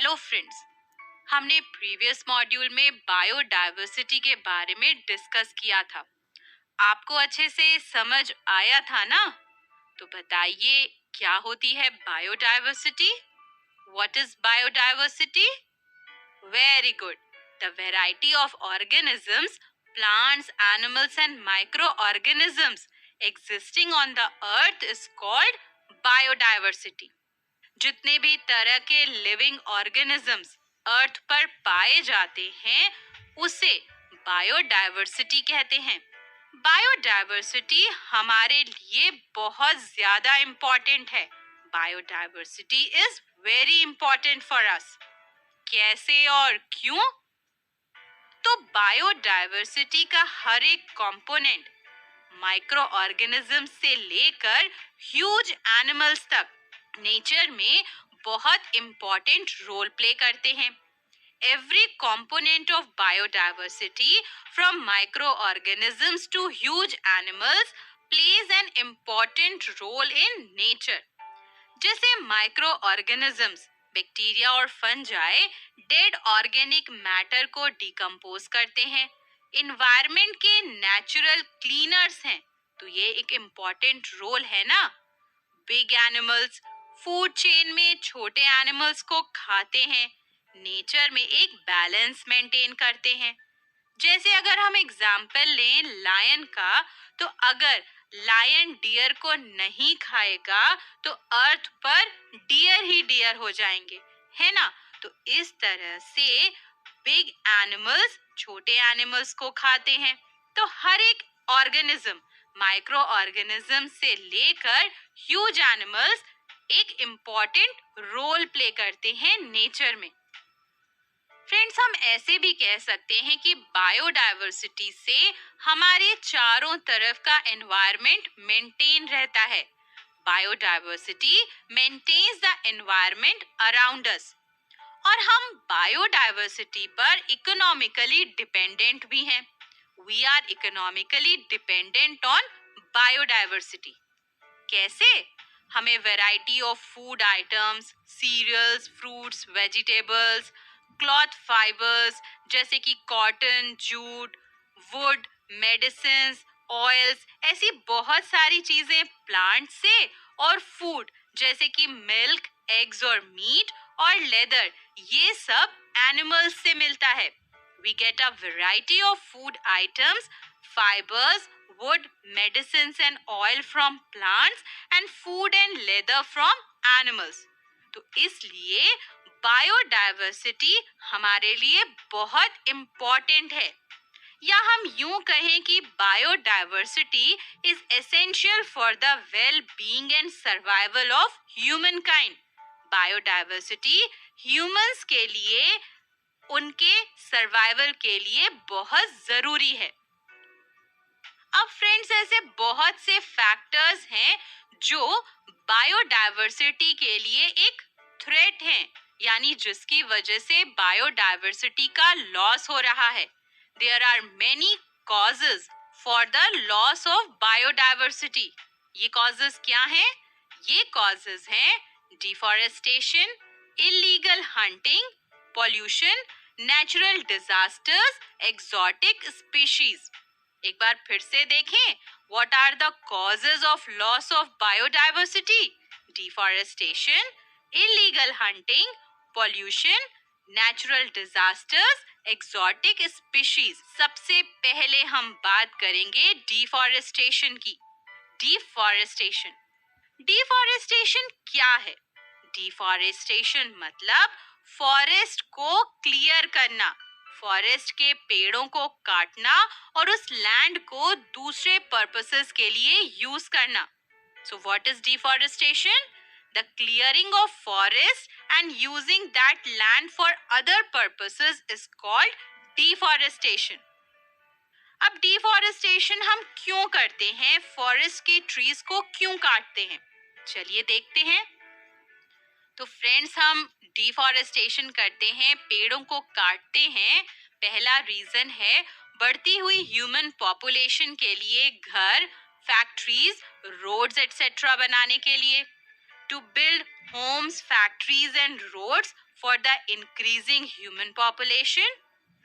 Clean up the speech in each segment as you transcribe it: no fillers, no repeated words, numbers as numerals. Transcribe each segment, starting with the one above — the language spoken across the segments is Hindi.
Hello friends. हमने प्रीवियस मॉड्यूल में बायोडायवर्सिटी के बारे में डिस्कस किया था। आपको अच्छे से समझ आया था ना? तो बताइए, क्या होती है biodiversity? What is biodiversity? Very good. The variety of organisms, plants, animals and micro organisms existing on the earth is called biodiversity. जितने भी तरह के लिविंग ऑर्गेनिजम्स अर्थ पर पाए जाते हैं उसे बायोडायवर्सिटी कहते हैं। बायोडायवर्सिटी हमारे लिए बहुत ज्यादा इम्पोर्टेंट है। Biodiversity is very important for us. कैसे और क्यों? तो बायोडायवर्सिटी का हर एक कंपोनेंट, माइक्रो ऑर्गेनिज्म से लेकर ह्यूज एनिमल्स तक, नेचर में बहुत इम्पोर्टेंट रोल प्ले करते हैं। Every component of biodiversity, from microorganisms to huge animals, plays an important role in nature. जैसे माइक्रो ऑर्गेनिजम्स, बैक्टीरिया और फंजाई डेड ऑर्गेनिक मैटर को डिकम्पोज करते हैं, इन्वायरमेंट के नेचुरल क्लीनर्स हैं। तो ये एक इम्पॉर्टेंट रोल है ना। बिग एनिमल्स फूड चेन में छोटे एनिमल्स को खाते हैं, नेचर में एक बैलेंस मेंटेन करते हैं। जैसे अगर हम एग्जाम्पल लें लायन का, तो अगर लायन डियर को नहीं खाएगा तो अर्थ पर डियर ही डियर हो जाएंगे, है ना। तो इस तरह से बिग एनिमल्स छोटे एनिमल्स को खाते हैं। तो हर एक ऑर्गेनिज्म, माइक्रो ऑर्गेनिज्म से लेकर ह्यूज एनिमल्स एक इम्पॉर्टेंट रोल प्ले करते हैं नेचर में। फ्रेंड्स, हम ऐसे भी कह सकते हैं कि बायोडायवर्सिटी से हमारे चारों तरफ का एनवायरनमेंट मेंटेन रहता है। Biodiversity maintains the environment around us. और हम बायोडायवर्सिटी पर इकोनॉमिकली डिपेंडेंट भी हैं। We are economically dependent on biodiversity. कैसे? हमें variety of food items, cereals, fruits, vegetables, cloth fibres जैसे कि cotton, jute, wood, medicines, oils, ऐसी बहुत सारी चीजें प्लांट से, और फूड जैसे कि मिल्क, एग्स और मीट और लेदर, ये सब एनिमल्स से मिलता है। We get a variety of food items, fibers, wood, medicines and oil from plants and food and leather from animals. तो इसलिए बायोडायवर्सिटी हमारे लिए बहुत इम्पोर्टेंट है। या हम यूं कहें कि biodiversity is essential for the well being and survival of human kind. Biodiversity humans के लिए, उनके सर्वाइवल के लिए बहुत जरूरी है। अब फ्रेंड्स, ऐसे बहुत से फैक्टर्स हैं जो बायोडायवर्सिटी के लिए एक थ्रेट हैं, यानी जिसकी वजह से बायोडायवर्सिटी का लॉस हो रहा है। There are many causes for the loss of biodiversity. ये कॉजेज क्या हैं? ये कॉजेज हैं deforestation, illegal hunting, pollution, natural disasters, exotic species. एक बार फिर से देखें, what are the causes of loss of biodiversity? Deforestation, illegal hunting, pollution, natural disasters, exotic species. सबसे पहले हम बात करेंगे डिफॉरेस्टेशन की। डिफॉरेस्टेशन डिफॉरेस्टेशन क्या है? डिफॉरेस्टेशन मतलब फॉरेस्ट को क्लियर करना, फॉरेस्ट के पेड़ों को काटना और उस लैंड को दूसरे पर्पसेस के लिए यूज करना। So what is deforestation? The clearing of forest and using that land for other purposes is called deforestation. अब डिफॉरेस्टेशन हम क्यों करते हैं? फॉरेस्ट के ट्रीज को क्यों काटते हैं? चलिए देखते हैं। तो फ्रेंड्स, हम डिफॉरेस्टेशन करते हैं, पेड़ों को काटते हैं। पहला रीजन है बढ़ती हुई ह्यूमन पॉपुलेशन के लिए घर, फैक्ट्रीज, रोड्स एटसेट्रा बनाने के लिए। To build homes, factories and roads for the increasing human population.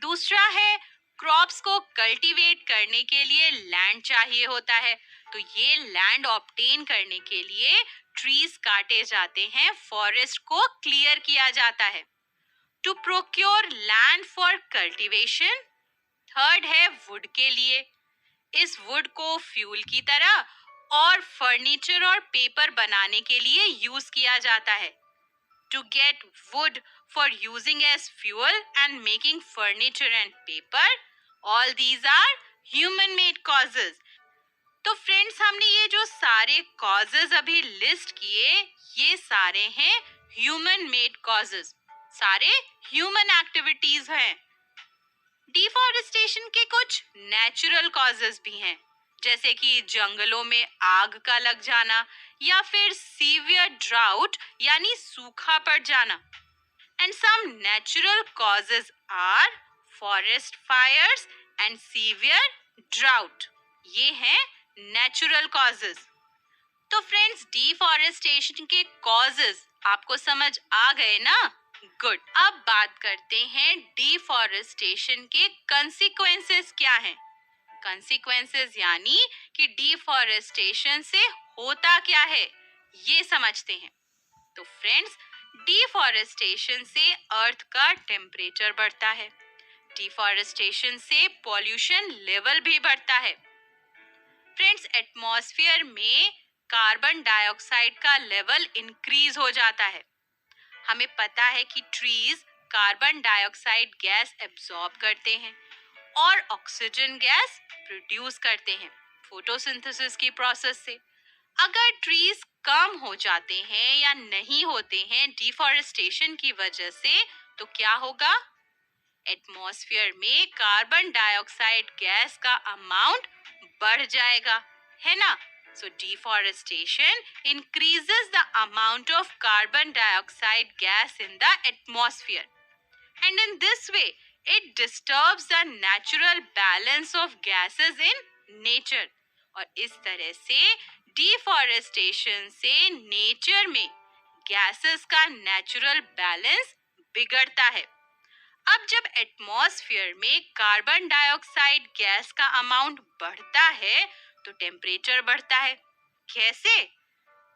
दूसरा है, क्रॉप्स को कल्टीवेट करने के लिए लैंड चाहिए होता है, तो ये लैंड ऑब्टेन करने के लिए ट्रीज काटे जाते हैं, फॉरेस्ट को क्लियर किया जाता है to procure land for cultivation. Third है वुड के लिए, इस वुड को फ्यूल की तरह और फर्नीचर और पेपर बनाने के लिए यूज किया जाता है। To get wood for using as fuel and making furniture and paper, all these are human made causes. तो फ्रेंड्स, हमने ये जो सारे कॉजेज अभी लिस्ट किए, ये सारे हैं ह्यूमन मेड कॉजेज, सारे ह्यूमन एक्टिविटीज हैं। डिफॉरेस्टेशन के कुछ नेचुरल कॉजेज भी हैं, जैसे कि जंगलों में आग का लग जाना या फिर सीवियर ड्राउट यानी सूखा पड़ जाना। And some natural causes are forest fires and severe drought, ये हैं नेचुरल कॉजेज। तो फ्रेंड्स, डिफॉरेस्टेशन के कॉजेज आपको समझ आ गए ना? गुड। अब बात करते हैं डिफॉरेस्टेशन के कंसीक्वेंसेस क्या हैं। कंसीक्वेंसेस यानी कि डिफॉरेस्टेशन से होता क्या है, ये समझते हैं। तो फ्रेंड्स, डिफॉरेस्टेशन से अर्थ का टेम्परेचर बढ़ता है, डिफॉरेस्टेशन से पॉल्यूशन लेवल भी बढ़ता है। फ्रेंड्स, एटमॉस्फेयर में कार्बन डाइऑक्साइड का लेवल इंक्रीज हो जाता है। हमें पता है कि trees carbon dioxide gas absorb करते हैं और ऑक्सीजन गैस प्रोड्यूस करते हैं फोटोसिंथेसिस की प्रोसेस से। अगर ट्रीज कम हो जाते हैं या नहीं होते हैं डिफॉरेस्टेशन की वजह से, तो क्या होगा? एटमॉस्फेयर में कार्बन डाइऑक्साइड गैस का अमाउंट बढ़ जाएगा, है ना? So deforestation increases the amount of carbon dioxide gas in the atmosphere, and in this way it disturbs the natural balance of gases in nature. और इस तरह से deforestation से nature में gases का natural balance बिगड़ता है। अब जब एटमॉस्फेयर में कार्बन डाइऑक्साइड गैस का अमाउंट बढ़ता है, तो टेम्परेचर बढ़ता है। कैसे?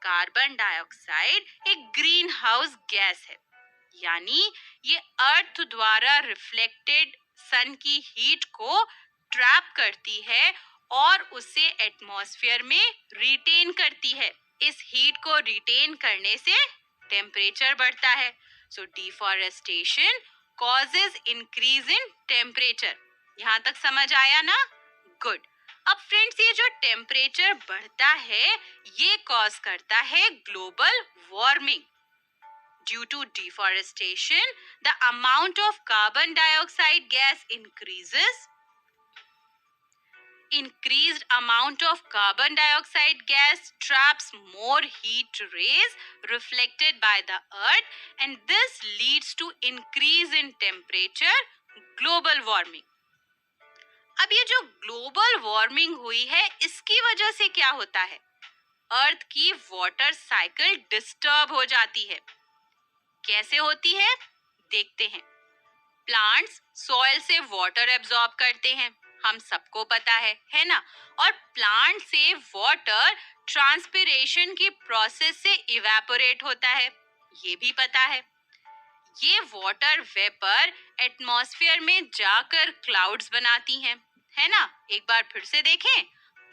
कार्बन डाइऑक्साइड एक ग्रीन हाउस गैस है, यानी ये अर्थ द्वारा रिफ्लेक्टेड सन की हीट को ट्रैप करती है और उसे एटमॉस्फेयर में रिटेन करती है। इस हीट को रिटेन करने से टेम्परेचर बढ़ता है। सो deforestation causes increase in temperature। यहाँ तक समझ आया ना? गुड। अब फ्रेंड्स, ये जो टेम्परेचर बढ़ता है, ये कॉज करता है global warming. Due to deforestation the amount of carbon dioxide gas increases। Increased amount of carbon dioxide gas traps more heat rays reflected by the earth, and this leads to increase in temperature, global warming। अब ये जो ग्लोबल वार्मिंग हुई है, इसकी वजह से क्या होता है? अर्थ की वाटर साइकिल डिस्टर्ब हो जाती है। कैसे होती है? देखते हैं। प्लांट्स सॉइल से वाटर एब्जॉर्ब करते हैं, हम सबको पता है ना? और प्लांट से वाटर ट्रांसपिरेशन की प्रोसेस से इवेपोरेट होता है, ये भी पता है। ये वाटर वेपर एटमॉस्फेयर में जाकर क्लाउड्स बनाती हैं, है ना? एक बार फिर से देखें।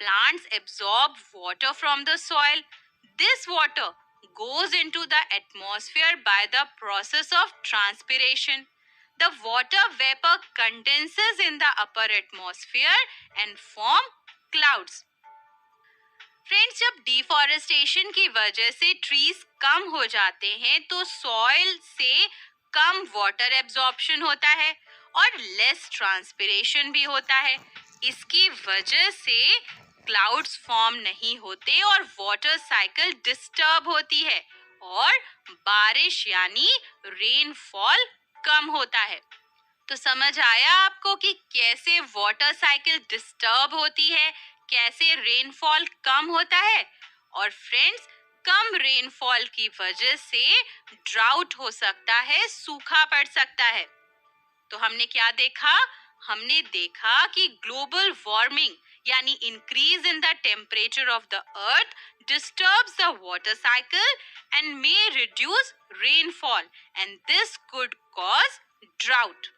Plants absorb water from the soil. This water goes into the atmosphere by the process of transpiration. The water vapor condenses in the upper atmosphere and form clouds. Friends, जब डिफॉरेस्टेशन की वजह से ट्रीज कम हो जाते हैं, तो सॉइल से कम वाटर एब्जॉर्प्शन होता है और लेस ट्रांसपिरेशन भी होता है। इसकी वजह से क्लाउड्स फॉर्म नहीं होते और वाटर साइकिल डिस्टर्ब होती है और बारिश यानी रेनफॉल कम होता है। तो समझ आया आपको कि कैसे वाटर साइकिल डिस्टर्ब होती है, कैसे रेनफॉल कम होता है? और फ्रेंड्स, कम रेनफॉल की वजह से ड्राउट हो सकता है, सूखा पड़ सकता है। तो हमने क्या देखा? हमने देखा कि ग्लोबल वार्मिंग यानी increase in the temperature of the earth disturbs the water cycle and may reduce rainfall, and this could cause drought.